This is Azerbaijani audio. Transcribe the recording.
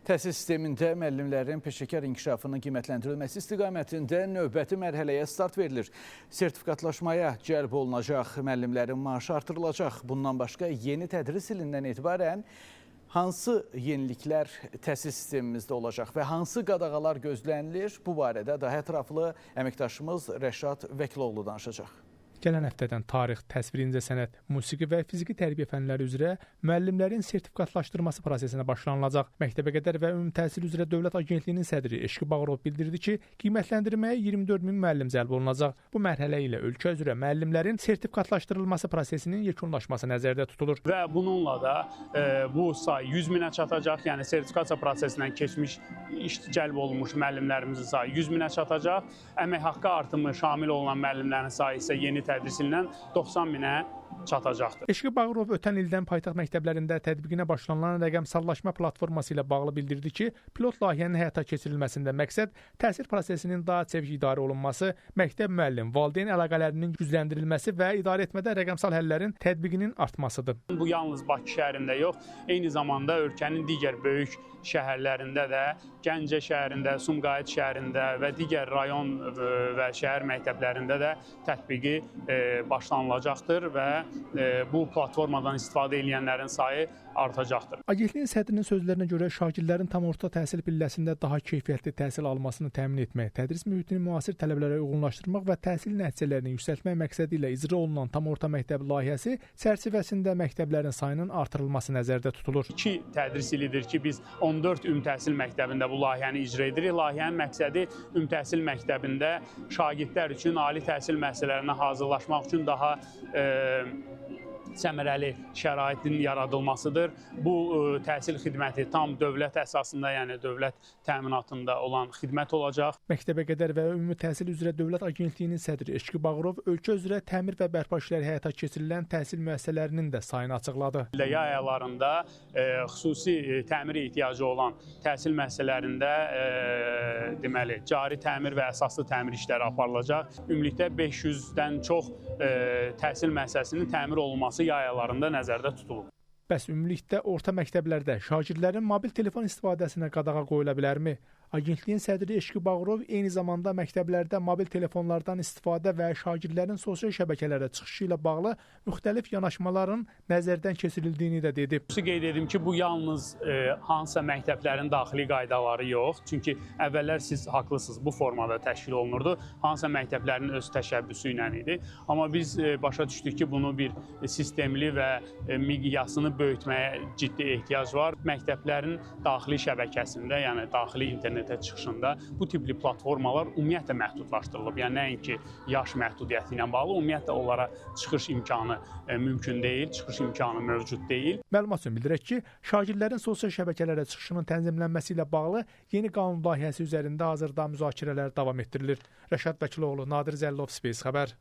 Təhsil sistemində müəllimlərin peşəkar inkişafının qiymətləndirilməsi istiqamətində növbəti mərhələyə start verilir. Sertifikatlaşmaya cəlb olunacaq müəllimlərin maaşı artırılacaq. Bundan başqa yeni tədris ilindən etibarən hansı yeniliklər təhsil sistemimizdə olacaq və hansı qadağalar gözlənilir? Bu barədə daha ətraflı əməkdaşımız Rəşad Vəkiloğlu danışacaq. Gələn həftədən tarix, təsvir, incəsənət, musiqi və fiziki tərbiyə fənləri üzrə müəllimlərin sertifikatlaşdırması prosesinə başlanılacaq. Məktəbəqədər və Ümumi Təhsil üzrə Dövlət Agentliyinin sədri Eşqi Bağırov bildirdi ki, qiymətləndirməyə 24 min müəllim cəlb olunacaq. Bu mərhələ ilə ölkə üzrə müəllimlərin sertifikatlaşdırılması prosesinin yekunlaşması nəzərdə tutulur. Və bununla da bu sayı 100 minə çatacaq, yəni sertifikasiya prosesindən keçmiş, cəlb olunmuş müəllimlərimizin sayı 100 minə çatacaq. Əmək haqqı artımı şamil olunan müəllimlərin sayı isə yeni tədris ilindən 90 minə çatacaqdır. Eşqi Bağırov ötən ildən paytaxt məktəblərində tətbiqinə başlanılan rəqəmsallaşma platforması ilə bağlı bildirdi ki, pilot layihənin həyata keçirilməsində məqsəd təhsil prosesinin daha çevik idarə olunması, məktəb müəllim, valideyn əlaqələrinin gücləndirilməsi və idarəetmədə rəqəmsal həllərin tətbiqinin artmasıdır. Bu yalnız Bakı şəhərində yox, eyni zamanda ölkənin digər böyük şəhərlərində də, Gəncə şəhərində, Sumqayıt şəhərində və digər rayon və şəhər məktəblərində də tətbiqi başlanılacaqdır və bu platformadan istifadə edənlərin sayı artacaqdır. Agentliyin sədrinin sözlərinə görə şagirdlərin tam orta təhsil pilləsində daha keyfiyyətli təhsil almasını təmin etmək, tədris mühitini müasir tələblərə uyğunlaşdırmaq və təhsil nəticələrini yüksəltmək məqsədi ilə icra olunan tam orta məktəb layihəsi çərçivəsində məktəblərin sayının artırılması nəzərdə tutulur. 2 tədris ilidir ki, biz 14 ümumi təhsil məktəbində bu layihəni icra edirik. Layihənin məqsədi ümumi təhsil məktəbində şagirdlər üçün ali təhsil müəssisələrinə hazırlaşmaq üçün daha səmərəli şəraitin yaradılmasıdır. Bu təhsil xidməti tam dövlət əsasında, yəni dövlət təminatında olan xidmət olacaq. Məktəbəqədər və Ümumi Təhsil üzrə Dövlət Agentliyinin sədri Eşqi Bağırov ölkə üzrə təmir və bərpa işləri həyata keçirilən təhsil müəssisələrinin də sayını açıqladı. Yay aylarında xüsusi təmir ehtiyacı olan təhsil müəssisələrində deməli cari təmir və əsaslı təmir işləri aparılacaq. Ümumilikdə 500-dən çox təhsil müəssisəsinin təmir olunması yay aylarında nəzərdə tutulub. Bəs ümumilikdə orta məktəblərdə şagirdlərin mobil telefon istifadəsinə qadağa qoyula bilərmi? Agentliyin sədri Eşqi Bağırov eyni zamanda məktəblərdə mobil telefonlardan istifadə və şagirdlərin sosial şəbəkələrə çıxışı ilə bağlı müxtəlif yanaşmaların nəzərdən keçirildiyini də dedi. Qeyd edim ki, bu yalnız hansısa məktəblərin daxili qaydaları yox. Çünki əvvəllər siz haqlısınız, bu formada təşkil olunurdu. Hansısa məktəblərin öz təşəbbüsü ilə idi. Amma biz başa düşdük ki, bunu bir sistemli və miqyasını böyütməyə ciddi ehtiyac var. Məktəblərin daxili şəbəkəsində, yəni daxili internetə çıxışında bu tipli platformalar ümumiyyətlə məhdudlaşdırılıb. Yəni nəinki yaş məhdudiyyəti ilə bağlı, ümumiyyətlə onlara çıxış imkanı mümkün deyil, çıxış imkanı mövcud deyil. Məlumat üçün bildirək ki, şagirdlərin sosial şəbəkələrə çıxışının tənzimlənməsi ilə bağlı yeni qanun layihəsi üzərində hazırda müzakirələr davam etdirilir. Rəşad Vəkiloğlu, Nadir Zəllov, Space xəbər.